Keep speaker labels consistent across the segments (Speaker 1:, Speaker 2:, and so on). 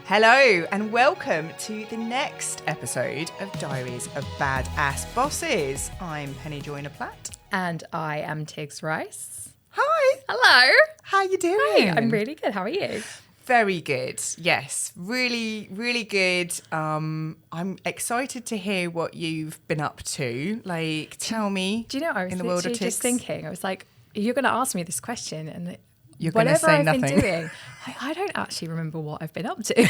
Speaker 1: Hello and welcome to the next episode of Diaries of Badass Bosses. I'm Penny Joyner-Platt.
Speaker 2: And I am Tigz Rice.
Speaker 1: Hi.
Speaker 2: Hello.
Speaker 1: How you doing?
Speaker 2: Hi, I'm really good. How are you?
Speaker 1: Very good. Yes, really, really good. I'm excited to hear what you've been up to. Like, tell me.
Speaker 2: Do you know, I was
Speaker 1: in the world of
Speaker 2: literally just
Speaker 1: Tigz.
Speaker 2: thinking, I was like, you're going to ask me this question and
Speaker 1: You're going to
Speaker 2: whatever
Speaker 1: say
Speaker 2: I've
Speaker 1: nothing.
Speaker 2: been doing, I don't actually remember what I've been up to.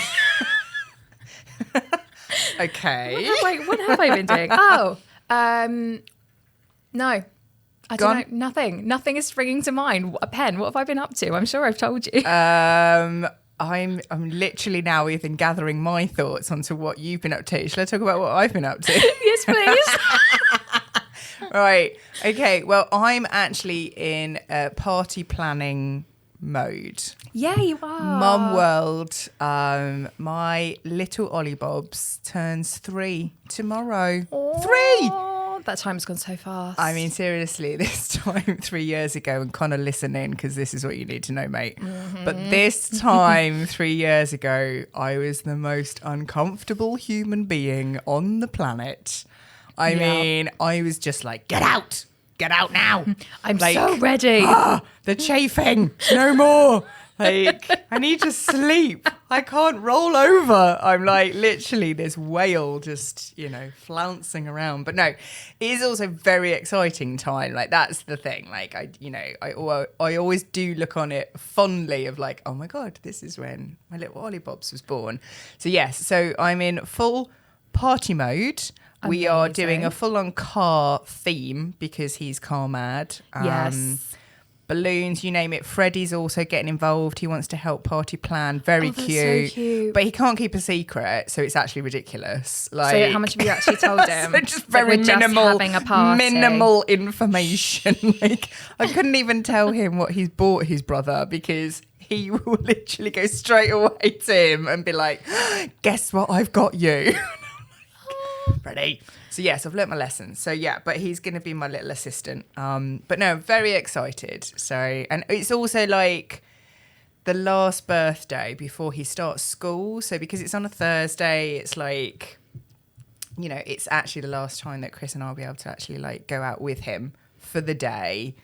Speaker 1: Okay.
Speaker 2: What have I been doing? Oh, no. I
Speaker 1: Go
Speaker 2: don't know. Nothing. Nothing is springing to mind. A pen. What have I been up to? I'm sure I've told you.
Speaker 1: I'm literally now even gathering my thoughts onto what you've been up to. Shall I talk about what I've been up to?
Speaker 2: Yes, please.
Speaker 1: Right. Okay. Well, I'm actually in party planning mode.
Speaker 2: Yeah, you are.
Speaker 1: Mum world. My little Ollie Bobs turns 3 tomorrow. 3.
Speaker 2: Oh, that time's gone so fast.
Speaker 1: I mean, seriously, this time 3 years ago, and Connor, listen in because this is what you need to know, mate.
Speaker 2: Mm-hmm.
Speaker 1: But this time 3 years ago, I was the most uncomfortable human being on the planet. I mean, I was just like, get out now.
Speaker 2: I'm
Speaker 1: like,
Speaker 2: so ready.
Speaker 1: The chafing, no more. Like, I need to sleep. I can't roll over. I'm like literally this whale just, flouncing around. But no, it is also very exciting time. Like, that's the thing. Like, I always do look on it fondly of like, oh my God, this is when my little Ollie Bobs was born. So yes, so I'm in full party mode. We are doing a full-on car theme because he's car mad.
Speaker 2: Yes.
Speaker 1: Balloons, you name it. Freddie's also getting involved. He wants to help party plan. Very
Speaker 2: that's
Speaker 1: cute.
Speaker 2: so cute.
Speaker 1: But he can't keep a secret, so it's actually ridiculous. Like,
Speaker 2: So how much have you actually told him?
Speaker 1: so just very
Speaker 2: That we're
Speaker 1: minimal,
Speaker 2: just having a party.
Speaker 1: minimal information. Like, I couldn't even tell him what he's bought his brother because he will literally go straight away to him and be like, guess what I've got you? Ready. So yes, I've learnt my lesson. So yeah, but he's going to be my little assistant. But no, very excited. So, and it's also like the last birthday before he starts school. So because it's on a Thursday, it's like, it's actually the last time that Chris and I'll be able to actually like go out with him for the day.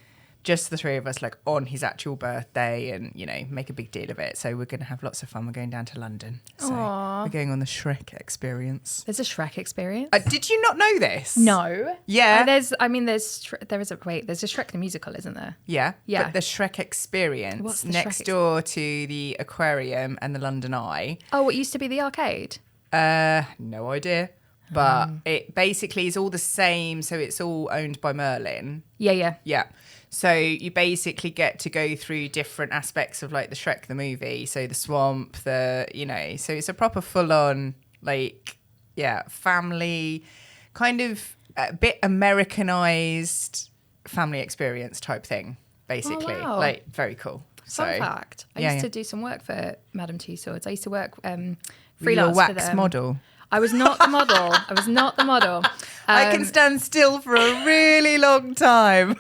Speaker 1: Just the three of us, like on his actual birthday, and make a big deal of it. So we're going to have lots of fun. We're going down to London. So
Speaker 2: Aww.
Speaker 1: we're going on the Shrek experience.
Speaker 2: There's a Shrek experience.
Speaker 1: Did you not know this?
Speaker 2: No.
Speaker 1: Yeah.
Speaker 2: There's a Shrek the musical, isn't there?
Speaker 1: Yeah.
Speaker 2: Yeah.
Speaker 1: But the Shrek experience
Speaker 2: What's the
Speaker 1: next
Speaker 2: Shrek
Speaker 1: door to the aquarium and the London Eye.
Speaker 2: Oh, what used to be the arcade?
Speaker 1: No idea. But it basically is all the same. So it's all owned by Merlin.
Speaker 2: Yeah.
Speaker 1: Yeah. So you basically get to go through different aspects of like the Shrek the movie. So the swamp, so it's a proper full on family kind of a bit Americanized family experience type thing, basically.
Speaker 2: Oh, wow.
Speaker 1: Like very cool.
Speaker 2: Fun fact. I used to do some work for Madame Tussauds. I used to work freelance
Speaker 1: wax
Speaker 2: for them.
Speaker 1: model.
Speaker 2: I was not the model.
Speaker 1: I can stand still for a really long time.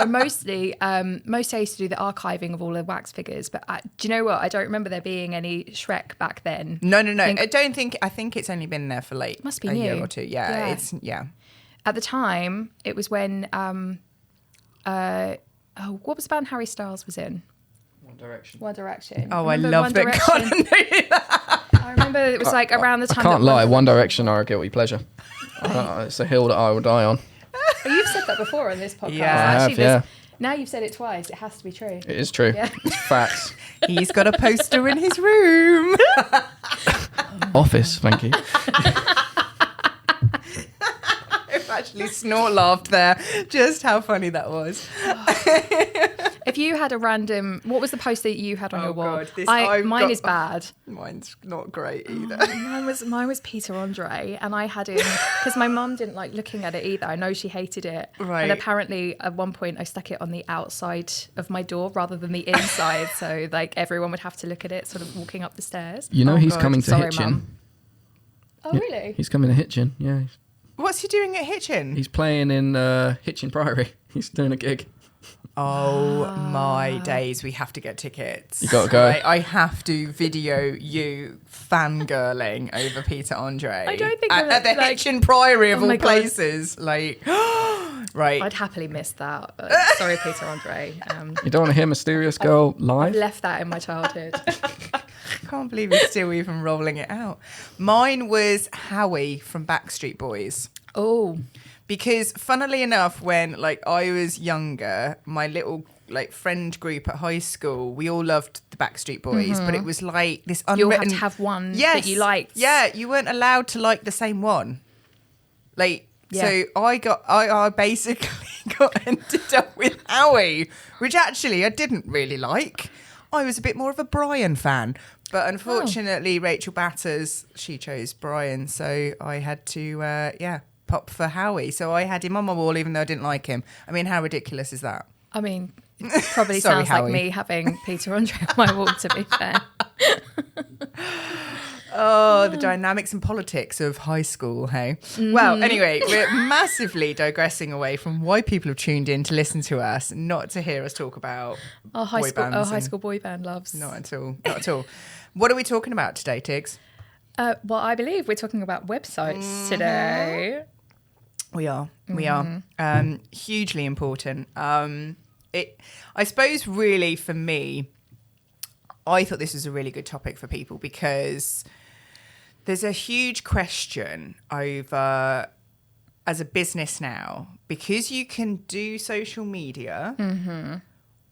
Speaker 2: Mostly I used to do the archiving of all the wax figures, but do you know what? I don't remember there being any Shrek back then.
Speaker 1: No. I think it's only been there for like
Speaker 2: Must be
Speaker 1: a
Speaker 2: new.
Speaker 1: year or two. Yeah.
Speaker 2: At the time, it was when what was the band Harry Styles was in? One Direction.
Speaker 1: Oh, I love that. Connor knew that.
Speaker 2: I remember it was like around the time.
Speaker 3: I can't lie, One Direction are a guilty pleasure. It's a hill that I will die on.
Speaker 2: Oh, you've said that before on this podcast.
Speaker 1: Yeah.
Speaker 3: I have, yeah.
Speaker 2: Now you've said it twice. It has to be true.
Speaker 3: It is true.
Speaker 2: Yeah.
Speaker 3: It's facts.
Speaker 1: He's got a poster in his room.
Speaker 3: Office, thank you.
Speaker 1: I've actually snort laughed there. Just how funny that was.
Speaker 2: If you had a random, what was the poster that you had on your wall?
Speaker 1: God,
Speaker 2: mine is bad.
Speaker 1: Mine's not great either.
Speaker 2: Mine was Peter Andre, and I had him because my mum didn't like looking at it either. I know she hated it,
Speaker 1: Right.
Speaker 2: And apparently at one point I stuck it on the outside of my door rather than the inside, so like everyone would have to look at it, sort of walking up the stairs.
Speaker 3: You know he's
Speaker 1: God.
Speaker 3: coming to
Speaker 2: Sorry,
Speaker 3: Hitchin.
Speaker 2: Mum. Oh really?
Speaker 3: He's coming to Hitchin, yeah.
Speaker 1: What's he doing at Hitchin?
Speaker 3: He's playing in Hitchin Priory. He's doing a gig.
Speaker 1: Oh my days, we have to get tickets.
Speaker 3: You gotta go.
Speaker 1: I have to video you fangirling over Peter Andre.
Speaker 2: I don't think
Speaker 1: at the
Speaker 2: like,
Speaker 1: Hitchin Priory of
Speaker 2: oh my
Speaker 1: all
Speaker 2: God.
Speaker 1: places. Like, right.
Speaker 2: I'd happily miss that. Sorry, Peter Andre.
Speaker 3: You don't want to hear Mysterious Girl
Speaker 2: I've
Speaker 3: live?
Speaker 2: left that in my childhood.
Speaker 1: I can't believe he's still even rolling it out. Mine was Howie from Backstreet Boys.
Speaker 2: Oh,
Speaker 1: Because funnily enough, when like I was younger, my little like friend group at high school, we all loved the Backstreet Boys, but it was like this
Speaker 2: you'll
Speaker 1: unwritten...
Speaker 2: have to have one
Speaker 1: Yes,
Speaker 2: that you liked.
Speaker 1: Yeah, you weren't allowed to like the same one. Like,
Speaker 2: Yeah.
Speaker 1: so I basically ended up with Howie, which actually I didn't really like. I was a bit more of a Brian fan. But unfortunately, Rachel Batters, she chose Brian, so I had to, pop for Howie. So I had him on my wall, even though I didn't like him. I mean, how ridiculous is that?
Speaker 2: I mean, it probably
Speaker 1: Sorry,
Speaker 2: sounds
Speaker 1: Howie.
Speaker 2: like me having Peter Andre on my wall, to be fair.
Speaker 1: Oh, the dynamics and politics of high school, hey? Well, anyway, we're massively digressing away from why people have tuned in to listen to us, not to hear us talk about
Speaker 2: Our high
Speaker 1: boy
Speaker 2: school,
Speaker 1: bands
Speaker 2: our high
Speaker 1: and-
Speaker 2: school boy band loves.
Speaker 1: Not at all. Not at all. What are we talking about today, Tigz?
Speaker 2: Well, I believe we're talking about websites today.
Speaker 1: We are. We are. Hugely important. I suppose really for me, I thought this was a really good topic for people because there's a huge question over, as a business now, because you can do social media,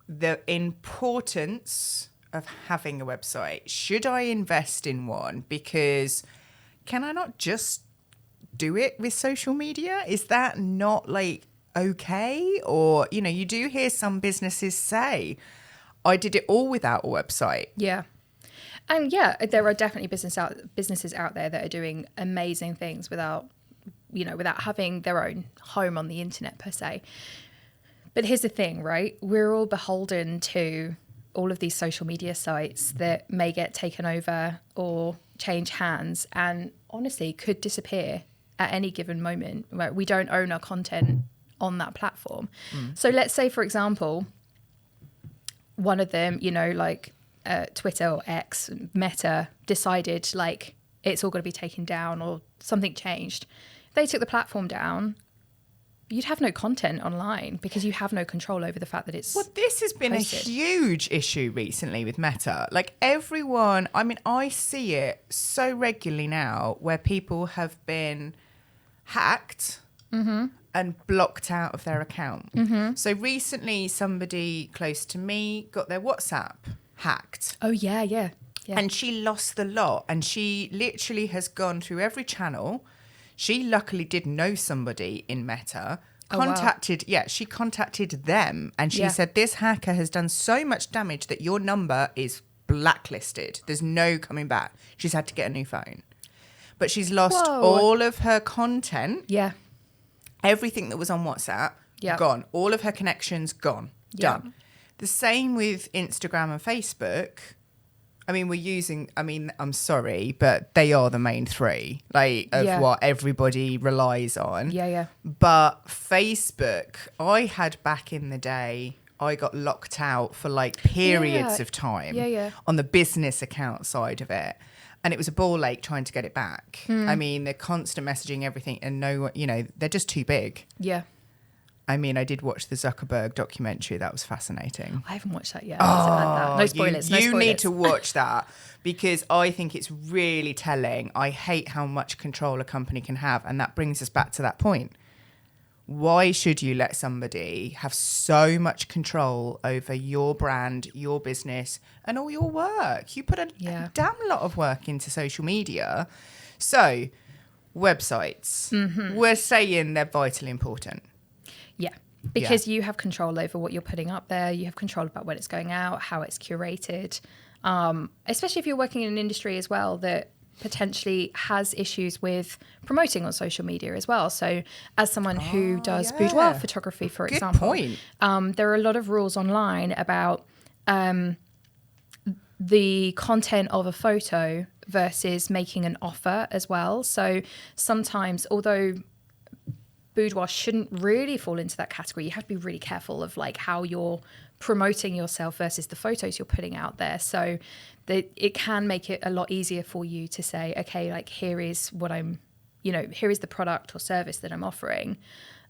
Speaker 1: the importance of having a website. Should I invest in one? Because can I not just do it with social media? Is that not like okay? Or, you know, you do hear some businesses say, I did it all without a website.
Speaker 2: Yeah. And yeah, there are definitely businesses out there that are doing amazing things without having their own home on the internet per se. But here's the thing, right? We're all beholden to all of these social media sites that may get taken over or change hands and honestly could disappear at any given moment. Right? We don't own our content on that platform. So let's say, for example, one of them, Twitter or X, Meta, decided like it's all going to be taken down or something changed. If they took the platform down, you'd have no content online because you have no control over the fact that it's...
Speaker 1: Well, this has been
Speaker 2: posted.
Speaker 1: a huge issue recently with Meta. Like everyone, I mean, I see it so regularly now where people have been hacked and blocked out of their account. So recently somebody close to me got their WhatsApp hacked.
Speaker 2: Oh, yeah.
Speaker 1: And she lost the lot. And she literally has gone through every channel. She luckily did know somebody in Meta. She contacted them. And she said, this hacker has done so much damage that your number is blacklisted. There's no coming back. She's had to get a new phone. But she's lost all of her content.
Speaker 2: Yeah.
Speaker 1: Everything that was on WhatsApp, gone. All of her connections, gone. Done. The same with Instagram and Facebook. I mean, I'm sorry, but they are the main three, what everybody relies on.
Speaker 2: Yeah.
Speaker 1: But Facebook, I had back in the day, I got locked out for like periods of time on the business account side of it. And it was a ball ache trying to get it back. I mean, the constant messaging, everything, and they're just too big.
Speaker 2: Yeah.
Speaker 1: I mean, I did watch the Zuckerberg documentary. That was fascinating.
Speaker 2: I haven't watched that yet. No spoilers.
Speaker 1: You need to watch that because I think it's really telling. I hate how much control a company can have. And that brings us back to that point. Why should you let somebody have so much control over your brand, your business, and all your work? You put a damn lot of work into social media. So, websites, we're saying they're vitally important.
Speaker 2: Yeah, because you have control over what you're putting up there. You have control about when it's going out, how it's curated, especially if you're working in an industry as well that potentially has issues with promoting on social media as well. So as someone who does boudoir photography, for example, there are a lot of rules online about the content of a photo versus making an offer as well. So sometimes, although boudoir shouldn't really fall into that category. You have to be really careful of like how you're promoting yourself versus the photos you're putting out there. So it can make it a lot easier for you to say, okay, like here is what I'm, here is the product or service that I'm offering,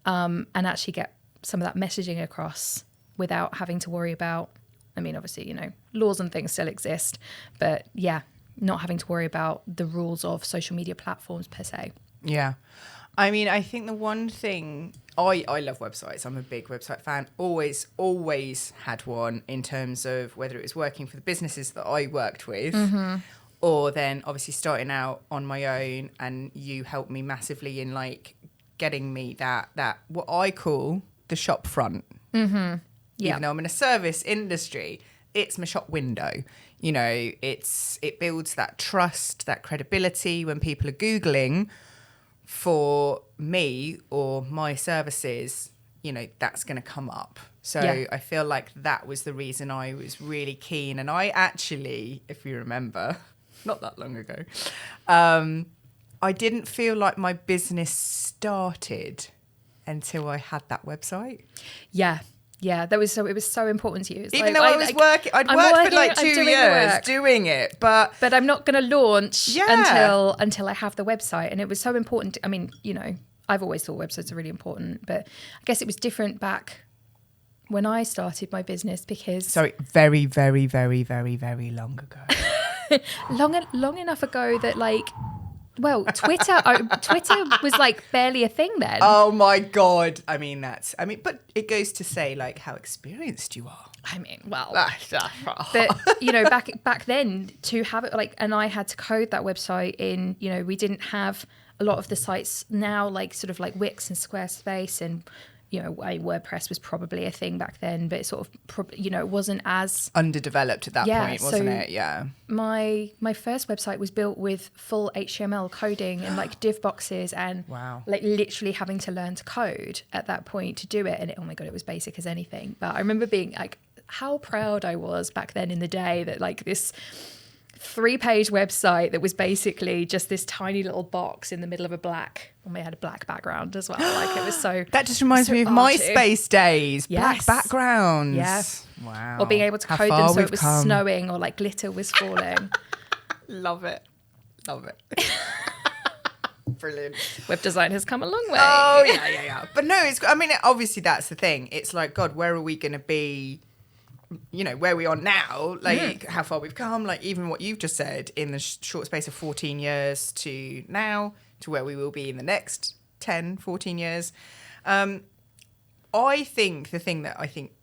Speaker 2: and actually get some of that messaging across without having to worry about, I mean, obviously, laws and things still exist, but yeah, not having to worry about the rules of social media platforms per se.
Speaker 1: Yeah. I mean, I think the one thing, I love websites. I'm a big website fan. Always had one in terms of whether it was working for the businesses that I worked with, or then obviously starting out on my own, and you helped me massively in like getting me that what I call the shop front.
Speaker 2: Yeah.
Speaker 1: Even though I'm in a service industry, it's my shop window. It builds that trust, that credibility when people are Googling for me or my services, that's going to come up. So
Speaker 2: Yeah.
Speaker 1: I feel like that was the reason I was really keen. And I actually, if you remember, not that long ago, I didn't feel like my business started until I had that website.
Speaker 2: Yeah. It was so important to you. It's
Speaker 1: Even
Speaker 2: like,
Speaker 1: though I was working, I'd worked for like 2 years doing it, but
Speaker 2: I'm not going to launch until I have the website. And it was so important. I mean, I've always thought websites are really important, but I guess it was different back when I started my business because...
Speaker 1: Sorry, very, very, very, very, very long ago.
Speaker 2: long enough ago that like... Well, Twitter was like barely a thing then.
Speaker 1: Oh my God. But it goes to say like how experienced you are.
Speaker 2: I mean, well, but back then to have it like, and I had to code that website in, we didn't have a lot of the sites now, like sort of like Wix and Squarespace and, WordPress was probably a thing back then, but it sort of, it wasn't as
Speaker 1: underdeveloped at that point, wasn't it? Yeah.
Speaker 2: My first website was built with full HTML coding and like div boxes and like literally having to learn to code at that point to do it. And oh my God, it was basic as anything. But I remember being like, how proud I was back then in the day that like this 3-page website that was basically just this tiny little box in the middle of we had a black background as well. Like it was so...
Speaker 1: That just reminds me of MySpace days. Yes. Black backgrounds.
Speaker 2: Yes.
Speaker 1: Wow.
Speaker 2: Or being able to code them so it was snowing or like glitter was falling.
Speaker 1: Love it. Brilliant.
Speaker 2: Web design has come a long way.
Speaker 1: Oh, yeah. But no, obviously that's the thing. It's like, God, where are we going to be... where we are now, like how far we've come, like even what you've just said in the short space of 14 years to now to where we will be in the next 10, 14 years. I think the thing that I think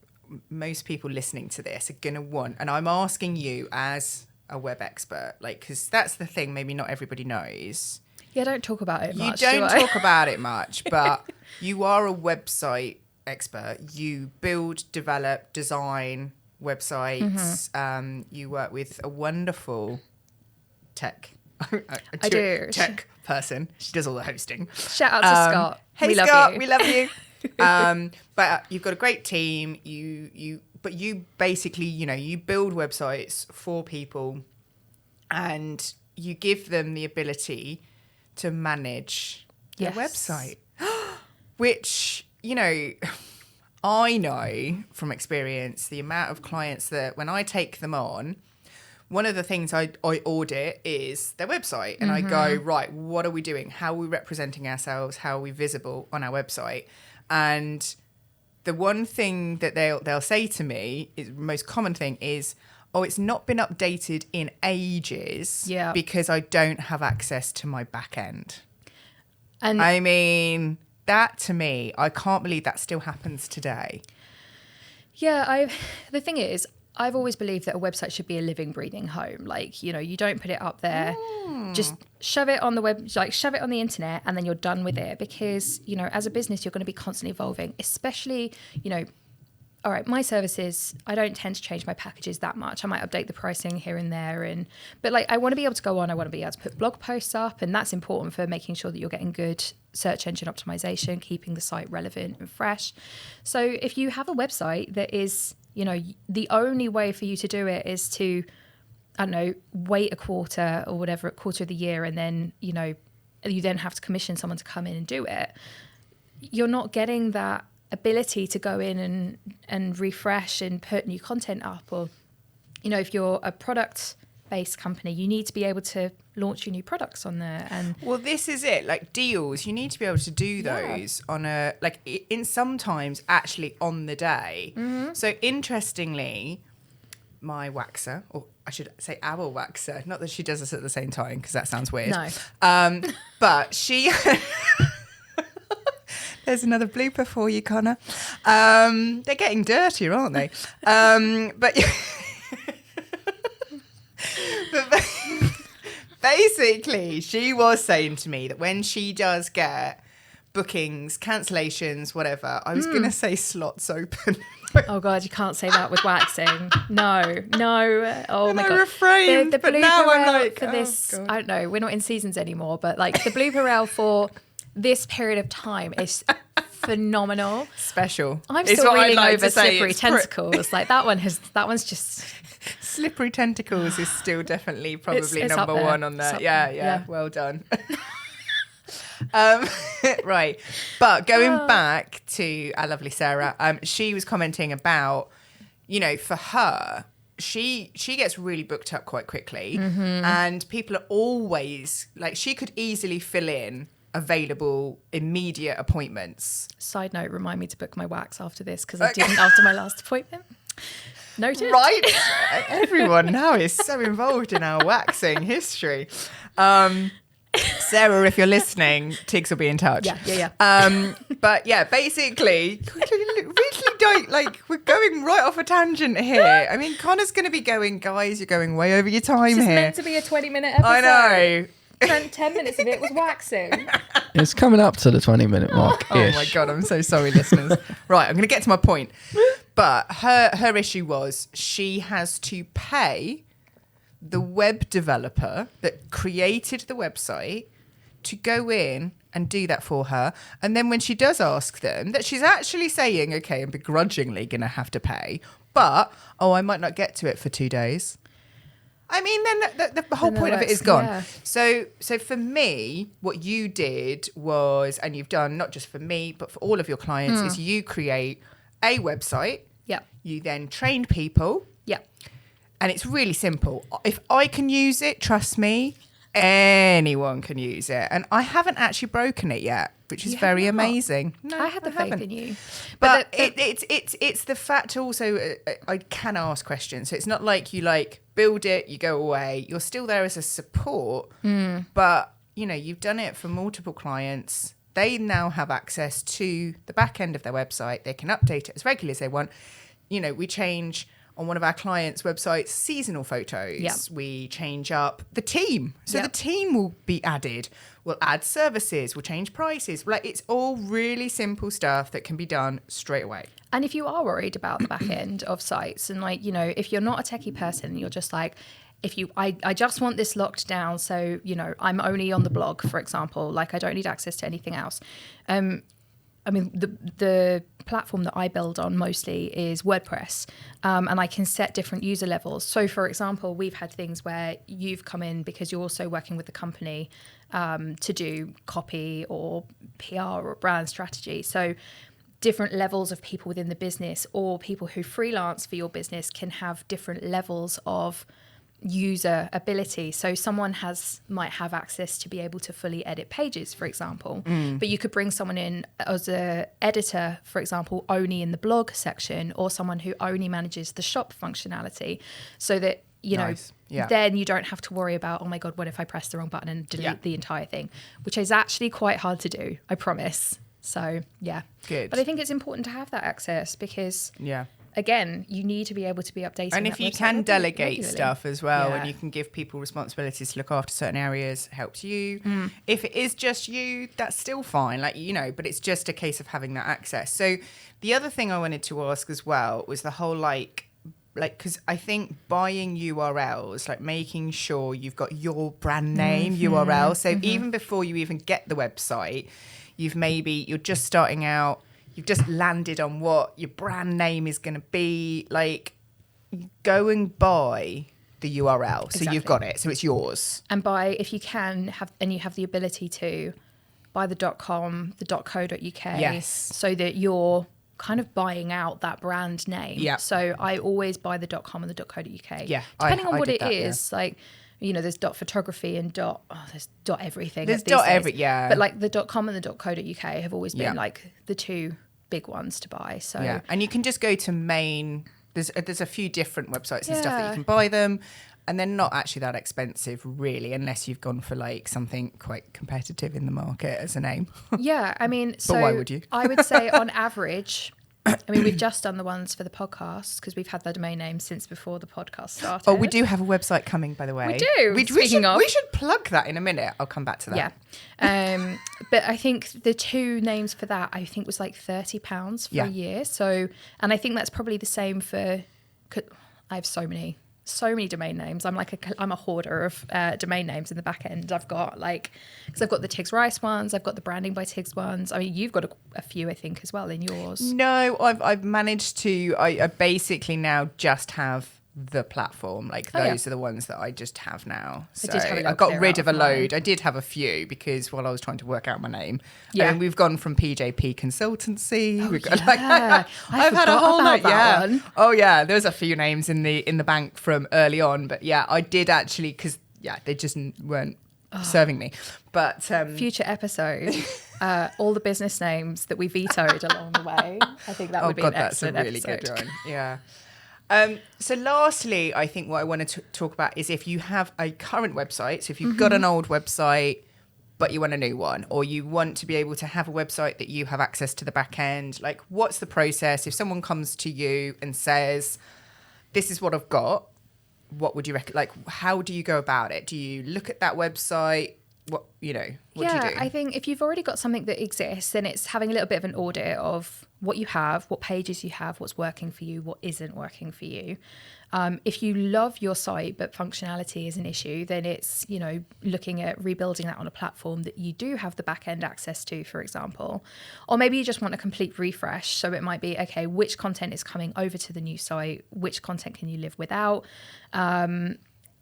Speaker 1: most people listening to this are going to want, and I'm asking you as a web expert, like, because that's the thing maybe not everybody knows.
Speaker 2: Yeah, don't talk about it much.
Speaker 1: You don't talk about it much, but you are a website expert. You build, develop, design websites. You work with a wonderful tech person. She does all the hosting.
Speaker 2: Shout out to Scott.
Speaker 1: Hey, Scott, we love you. But you've got a great team. But you basically, you build websites for people, and you give them the ability to manage their website, which I know from experience the amount of clients that when I take them on, one of the things I audit is their website. And I go, right, what are we doing? How are we representing ourselves? How are we visible on our website? And the one thing that they'll say to me, is the most common thing is, oh, it's not been updated in ages because I don't have access to my backend. And I mean... that to me, I can't believe that still happens today.
Speaker 2: Yeah, the thing is, I've always believed that a website should be a living, breathing home. Like, you don't put it up there, just shove it on the web, like shove it on the internet, and then you're done with it. Because, as a business, you're going to be constantly evolving, especially, all right, my services, I don't tend to change my packages that much. I might update the pricing here and there. But like, I want to be able to go on, I want to be able to put blog posts up, and that's important for making sure that you're getting good search engine optimization, keeping the site relevant and fresh. So if you have a website that is, the only way for you to do it is to, I don't know, wait a quarter or whatever, a quarter of the year, and then, you then have to commission someone to come in and do it. you're not getting that ability to go in and refresh and put new content up. Or, you know, if you're a product-based company, you need to be able to launch your new products on there. And
Speaker 1: well, this is it. Like deals, you need to be able to do those on a like in sometimes actually on the day. So interestingly, my waxer, or I should say our waxer, not that she does this at the same time because that sounds weird.
Speaker 2: No.
Speaker 1: But she. There's another blooper for you, Connor. They're getting dirtier, aren't they? But basically, she was saying to me that when she does get bookings, cancellations, whatever, I was going to say slots open.
Speaker 2: Oh God, you can't say that with waxing. No. Oh my God.
Speaker 1: Refrain,
Speaker 2: The
Speaker 1: but
Speaker 2: blooper
Speaker 1: now I'm
Speaker 2: reel
Speaker 1: like,
Speaker 2: for
Speaker 1: oh,
Speaker 2: this,
Speaker 1: God.
Speaker 2: I don't know, we're not in seasons anymore, but like the blooper reel for this period of time is phenomenal.
Speaker 1: Special.
Speaker 2: I'm
Speaker 1: It's
Speaker 2: still
Speaker 1: what I'd
Speaker 2: reeling
Speaker 1: like
Speaker 2: over
Speaker 1: to say.
Speaker 2: slippery
Speaker 1: It's
Speaker 2: tentacles. Like that one's just
Speaker 1: Slippery Tentacles is still definitely probably
Speaker 2: It's up
Speaker 1: number
Speaker 2: there.
Speaker 1: one on
Speaker 2: It's
Speaker 1: that.
Speaker 2: up
Speaker 1: Yeah,
Speaker 2: there.
Speaker 1: yeah,
Speaker 2: Yeah.
Speaker 1: well done. Right. But going back to our lovely Sarah, she was commenting about, you know, for her, she gets really booked up quite quickly, and people are always like, she could easily fill in available immediate appointments.
Speaker 2: Side note, remind me to book my wax after this because I didn't after my last appointment. Noted.
Speaker 1: Right? Everyone now is so involved in our waxing history. Sarah, if you're listening, Tigz will be in touch.
Speaker 2: Yeah.
Speaker 1: But yeah, basically, really don't, like, we're going right off a tangent here. I mean, Connor's going to be going, guys, you're going way over your time
Speaker 2: This is
Speaker 1: here.
Speaker 2: meant to be a 20-minute episode.
Speaker 1: I know.
Speaker 2: 10 minutes of it was waxing.
Speaker 3: It's coming up to the 20-minute mark.
Speaker 1: Oh my God, I'm so sorry, listeners. Right, I'm going to get to my point. But her issue was she has to pay the web developer that created the website to go in and do that for her. And then when she does ask them, that she's actually saying, okay, I'm begrudgingly going to have to pay, but, I might not get to it for 2 days. I mean, then the whole
Speaker 2: Then
Speaker 1: point of it
Speaker 2: that's-
Speaker 1: is gone.
Speaker 2: yeah.
Speaker 1: So for me, what you did was, and you've done not just for me, but for all of your clients, is you create a website.
Speaker 2: Yeah.
Speaker 1: You then train people.
Speaker 2: Yeah.
Speaker 1: And it's really simple. If I can use it, trust me, anyone can use it. And I haven't actually broken it yet, which is
Speaker 2: You
Speaker 1: very
Speaker 2: have not?
Speaker 1: amazing. No,
Speaker 2: I had the faith
Speaker 1: haven't.
Speaker 2: in you.
Speaker 1: But
Speaker 2: the-
Speaker 1: it's the fact also, I can ask questions. So it's not like you like build it, you go away. You're still there as a support. But, you know, you've done it for multiple clients. They now have access to the back end of their website. They can update it as regularly as they want. You know, we change on one of our clients' websites seasonal photos.
Speaker 2: Yeah.
Speaker 1: We change up the team. So
Speaker 2: Yeah.
Speaker 1: the team will be added. We'll add services. We'll change prices. Like, it's all really simple stuff that can be done straight away.
Speaker 2: And if you are worried about the back end of sites, and like, you know, if you're not a techie person, you're just like, I just want this locked down. So, you know, I'm only on the blog, for example, like I don't need access to anything else. I mean, the platform that I build on mostly is WordPress, and I can set different user levels. So, for example, we've had things where you've come in because you're also working with the company to do copy or PR or brand strategy. So different levels of people within the business or people who freelance for your business can have different levels of user ability. So someone might have access to be able to fully edit pages, for example, but you could bring someone in as a editor, for example, only in the blog section, or someone who only manages the shop functionality, so that
Speaker 1: Nice. Yeah.
Speaker 2: then you don't have to worry about, oh my God, what if I press the wrong button and delete the entire thing, which is actually quite hard to do, I promise. So yeah,
Speaker 1: Good.
Speaker 2: but I think it's important to have that access because
Speaker 1: Yeah.
Speaker 2: again, you need to be able to be updating.
Speaker 1: And if
Speaker 2: that
Speaker 1: you
Speaker 2: website
Speaker 1: can delegate
Speaker 2: regularly.
Speaker 1: stuff as well,
Speaker 2: Yeah.
Speaker 1: and you can give people responsibilities to look after certain areas, helps you. If it is just you, that's still fine, like, you know, but it's just a case of having that access. So the other thing I wanted to ask as well was the whole like, because I think buying URLs, like making sure you've got your brand name URL. So even before you even get the website, you're just starting out, you've just landed on what your brand name is going to be. Like, go and buy the URL. So
Speaker 2: Exactly.
Speaker 1: you've got it. So it's yours.
Speaker 2: And if you can have, and you have the ability to, buy the .com, the .co.uk,
Speaker 1: Yes.
Speaker 2: so that you're kind of buying out that brand name.
Speaker 1: Yeah.
Speaker 2: So I always buy the .com and the .co.uk.
Speaker 1: Yeah,
Speaker 2: Depending on
Speaker 1: I
Speaker 2: what
Speaker 1: did
Speaker 2: it
Speaker 1: that,
Speaker 2: is, like, you know, there's .photography and there's .everything.
Speaker 1: There's
Speaker 2: these days.
Speaker 1: yeah.
Speaker 2: But like the .com and the .co.uk have always been
Speaker 1: Yeah.
Speaker 2: like the two big ones to buy. So
Speaker 1: Yeah, and you can just go to main. There's a few different websites and stuff that
Speaker 2: Yeah.
Speaker 1: you can buy them, and they're not actually that expensive, really, unless you've gone for like something quite competitive in the market as a name.
Speaker 2: yeah, I mean, so
Speaker 1: why would you?
Speaker 2: I would say on average, I mean, we've just done the ones for the podcast because we've had the domain name since before the podcast started.
Speaker 1: Oh, we do have a website coming, by the way.
Speaker 2: We do.
Speaker 1: We
Speaker 2: Speaking of.
Speaker 1: we should plug that in a minute. I'll come back to that.
Speaker 2: Yeah. But I think the two names for that, I think was like £30 for a year. So, and I think that's probably the same for, I have so many domain names. I'm a hoarder of domain names in the back end. I've got because I've got the Tigz Rice ones, I've got the Branding by Tigz ones. I mean, you've got a few, I think, as well in yours.
Speaker 1: No, I've managed to. I basically now just have the platform. Like those are the ones that I just have now. So I got rid of a load. I did have a few because while I was trying to work out my name, and we've gone from PJP Consultancy. We've got I've had a whole lot. Yeah. One. Oh yeah, there's a few names in the bank from early on, but yeah, I did actually because they just weren't serving me. But
Speaker 2: future episode, all the business names that we vetoed along the way. I think that would be an excellent
Speaker 1: that's a really
Speaker 2: episode.
Speaker 1: good one. Yeah. So lastly, I think what I want to talk about is if you have a current website, so if you've got an old website, but you want a new one, or you want to be able to have a website that you have access to the back end, like what's the process? If someone comes to you and says, this is what I've got, what would you recommend? Like, how do you go about it? Do you look at that website? What do you do?
Speaker 2: I think if you've already got something that exists, then it's having a little bit of an audit of what you have, what pages you have, what's working for you, what isn't working for you. If you love your site but functionality is an issue, then it's, looking at rebuilding that on a platform that you do have the back end access to, for example. Or maybe you just want a complete refresh. So it might be, okay, which content is coming over to the new site? Which content can you live without?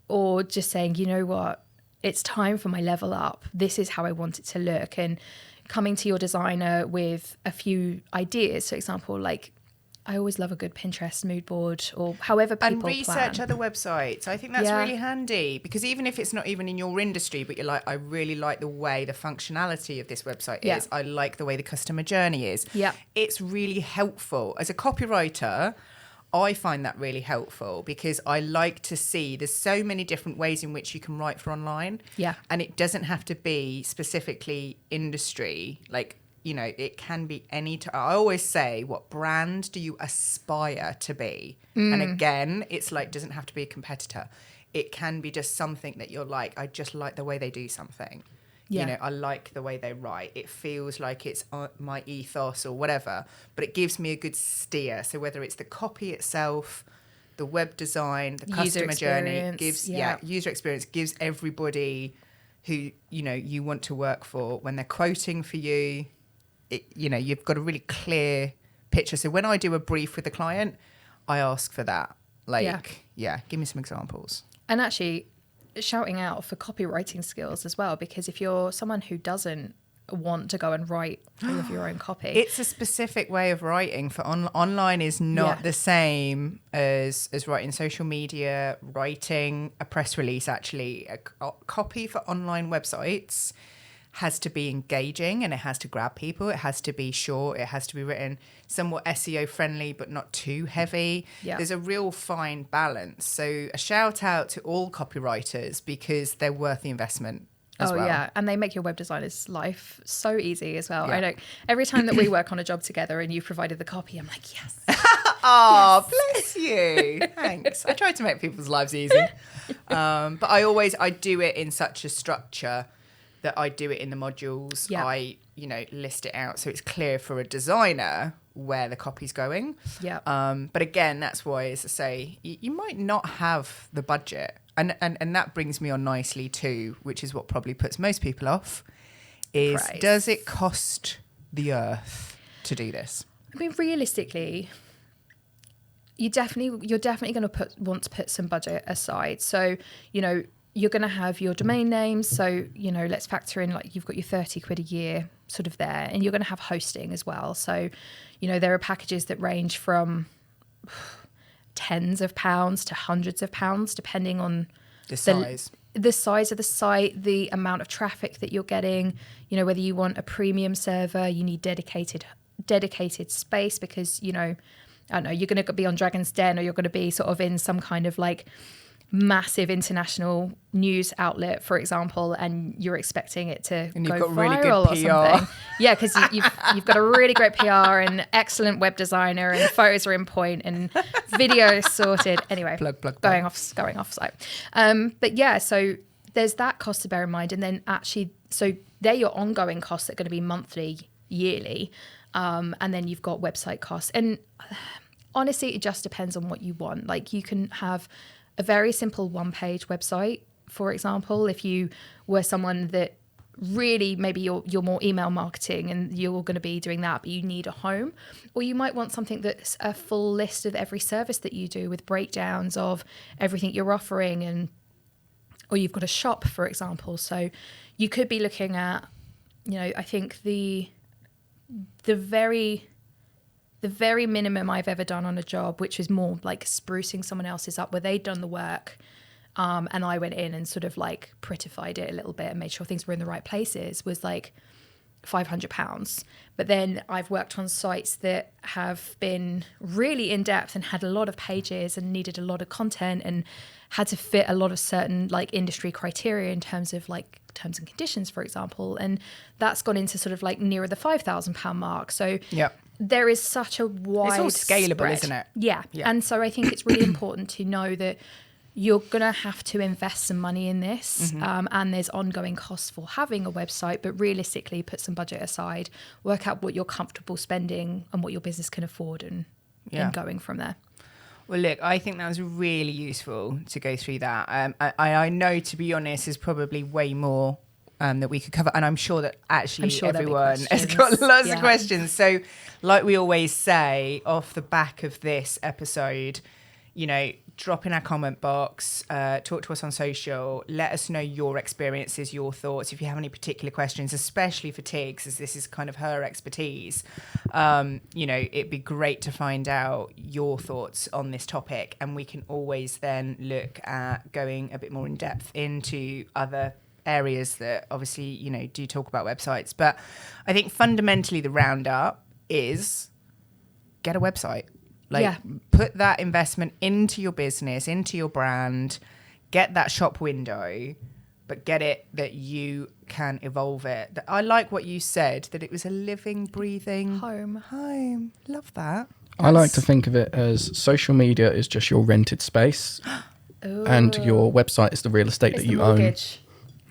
Speaker 2: Or just saying, you know what? It's time for my level up. This is how I want it to look. And coming to your designer with a few ideas. For example, like I always love a good Pinterest mood board or however people plan.
Speaker 1: And research other websites. I think that's really handy because even if it's not even in your industry, but you're like, I really like the way the functionality of this website is. I like the way the customer journey is.
Speaker 2: Yeah.
Speaker 1: It's really helpful. As a copywriter, I find that really helpful because I like to see there's so many different ways in which you can write for online.
Speaker 2: Yeah.
Speaker 1: And it doesn't have to be specifically industry. Like, it can be any I always say, what brand do you aspire to be? And again, it's like, doesn't have to be a competitor. It can be just something that you're like, I just like the way they do something. Yeah. I like the way they write. It feels like it's my ethos or whatever, but it gives me a good steer. So whether it's the copy itself, the web design, the customer journey, gives user experience, gives everybody who you want to work for when they're quoting for you. You've got a really clear picture. So when I do a brief with a client, I ask for that. Give me some examples.
Speaker 2: And actually, shouting out for copywriting skills as well, because if you're someone who doesn't want to go and write all of your own copy,
Speaker 1: it's a specific way of writing for online is not the same as writing social media, writing a press release. Actually, a copy for online websites has to be engaging and it has to grab people. It has to be short. It has to be written somewhat SEO friendly, but not too heavy. Yeah. There's a real fine balance. So a shout out to all copywriters because they're worth the investment as well. Oh, yeah.
Speaker 2: And they make your web designer's life so easy as well. Yeah. I know every time that we work on a job together and you provided the copy, I'm like, yes.
Speaker 1: Oh, bless you. Thanks. I try to make people's lives easy. But I do it in such a structure that I do it in the modules. Yeah. I, list it out so it's clear for a designer where the copy's going.
Speaker 2: Yeah.
Speaker 1: But again, that's why, as I say, you might not have the budget. And that brings me on nicely too, which is what probably puts most people off, is price. Does it cost the earth to do this?
Speaker 2: I mean, realistically, you're definitely going to want to put some budget aside. So, you're going to have your domain names. So, let's factor in like you've got your 30 quid a year sort of there, and you're going to have hosting as well. So, there are packages that range from tens of pounds to hundreds of pounds, depending on
Speaker 1: the size
Speaker 2: of the site, the amount of traffic that you're getting, whether you want a premium server, you need dedicated space because, I don't know, you're going to be on Dragon's Den, or you're going to be sort of in some kind of like massive international news outlet, for example, and you're expecting it to go viral
Speaker 1: really good
Speaker 2: or
Speaker 1: PR.
Speaker 2: something. Yeah, because you've got a really great PR and excellent web designer, and photos are in point and video is sorted. Anyway,
Speaker 1: plug.
Speaker 2: going off site. But yeah, so there's that cost to bear in mind, and then actually, so they're your ongoing costs that are going to be monthly, yearly, and then you've got website costs. And honestly, it just depends on what you want. Like you can have a very simple one-page website, for example, if you were someone that really maybe you're more email marketing and you're going to be doing that, but you need a home. Or you might want something that's a full list of every service that you do with breakdowns of everything you're offering, or you've got a shop, for example. So you could be looking at, I think the very minimum I've ever done on a job, which is more like sprucing someone else's up, where they'd done the work, and I went in and sort of like prettified it a little bit and made sure things were in the right places, was like £500. But then I've worked on sites that have been really in depth and had a lot of pages and needed a lot of content and had to fit a lot of certain like industry criteria in terms of like terms and conditions, for example. And that's gone into sort of like nearer the £5,000 mark. So
Speaker 1: yeah.
Speaker 2: There is such a wide
Speaker 1: It's all scalable,
Speaker 2: spread.
Speaker 1: isn't it?
Speaker 2: Yeah. And so I think it's really important to know that you're going to have to invest some money in this, and there's ongoing costs for having a website, but realistically put some budget aside, work out what you're comfortable spending and what your business can afford, and going from there.
Speaker 1: Well, look, I think that was really useful to go through that. I know, to be honest, there's probably way more that we could cover, and I'm sure that everyone has got lots of questions. So like we always say off the back of this episode, drop in our comment box, talk to us on social, let us know your experiences, your thoughts. If you have any particular questions, especially for Tigz, as this is kind of her expertise, it'd be great to find out your thoughts on this topic, and we can always then look at going a bit more in depth into other areas that obviously, do talk about websites. But I think fundamentally the roundup is get a website. Put that investment into your business, into your brand, get that shop window, but get it that you can evolve it. I like what you said, that it was a living, breathing home. Love that.
Speaker 3: I like to think of it as social media is just your rented space and your website is the real estate that you
Speaker 2: mortgage.
Speaker 3: own.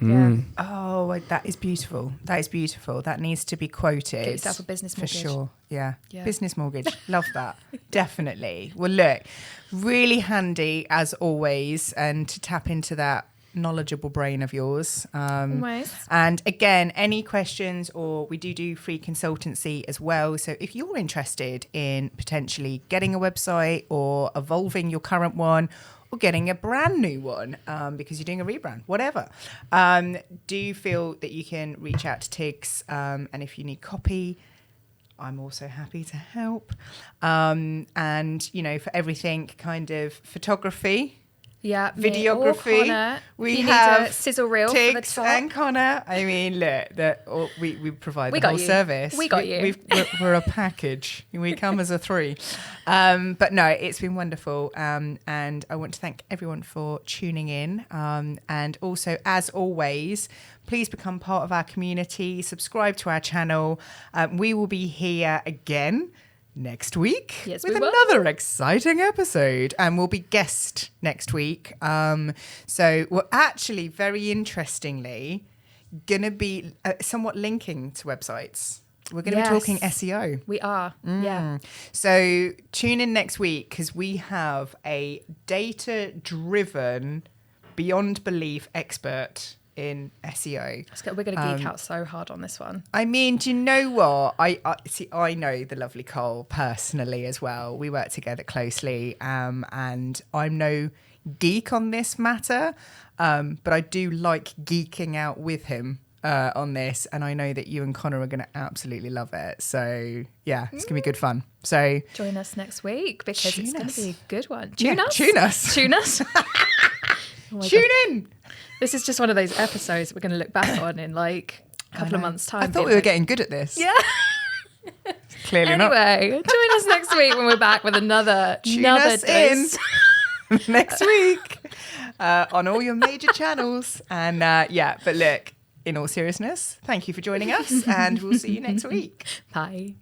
Speaker 3: Mm.
Speaker 1: Oh, that is beautiful. That needs to be quoted.
Speaker 2: Get yourself a business mortgage.
Speaker 1: For sure. Yeah. Business mortgage. Love that. Definitely. Well, look, really handy as always, and to tap into that knowledgeable brain of yours. And again, any questions, or we do free consultancy as well. So if you're interested in potentially getting a website or evolving your current one, or getting a brand new one because you're doing a rebrand, whatever, do feel that you can reach out to Tigz, and if you need copy, I'm also happy to help. And for everything kind of photography, videography, we have
Speaker 2: a sizzle reel
Speaker 1: Tigz
Speaker 2: for the top.
Speaker 1: and Connor. I mean, look, we provide the whole service.
Speaker 2: We got you.
Speaker 1: We're a package. We come as a three. But no, it's been wonderful. And I want to thank everyone for tuning in. And also, as always, please become part of our community. Subscribe to our channel. We will be here again next week with another exciting episode, and we'll be guest next week. So we're actually, very interestingly, gonna be somewhat linking to websites. We're going to be talking SEO.
Speaker 2: We are. Yeah.
Speaker 1: So tune in next week, because we have a data-driven, beyond belief expert in SEO.
Speaker 2: We're going to geek out so hard on this one.
Speaker 1: I mean, do you know what? I know the lovely Cole personally as well. We work together closely, and I'm no geek on this matter, but I do like geeking out with him on this, and I know that you and Connor are going to absolutely love it. So yeah, it's going to be good fun. So
Speaker 2: join us next week because it's going to be a good one.
Speaker 1: Tune us.
Speaker 2: Tune us.
Speaker 1: Tune in.
Speaker 2: This is just one of those episodes we're going to look back on in like a couple of months' time.
Speaker 1: I thought we were getting good at this.
Speaker 2: Yeah.
Speaker 1: Clearly not.
Speaker 2: Anyway, join us next week when we're back with another
Speaker 1: us
Speaker 2: dose.
Speaker 1: In next week on all your major channels. And but look, in all seriousness, thank you for joining us, and we'll see you next week.
Speaker 2: Bye.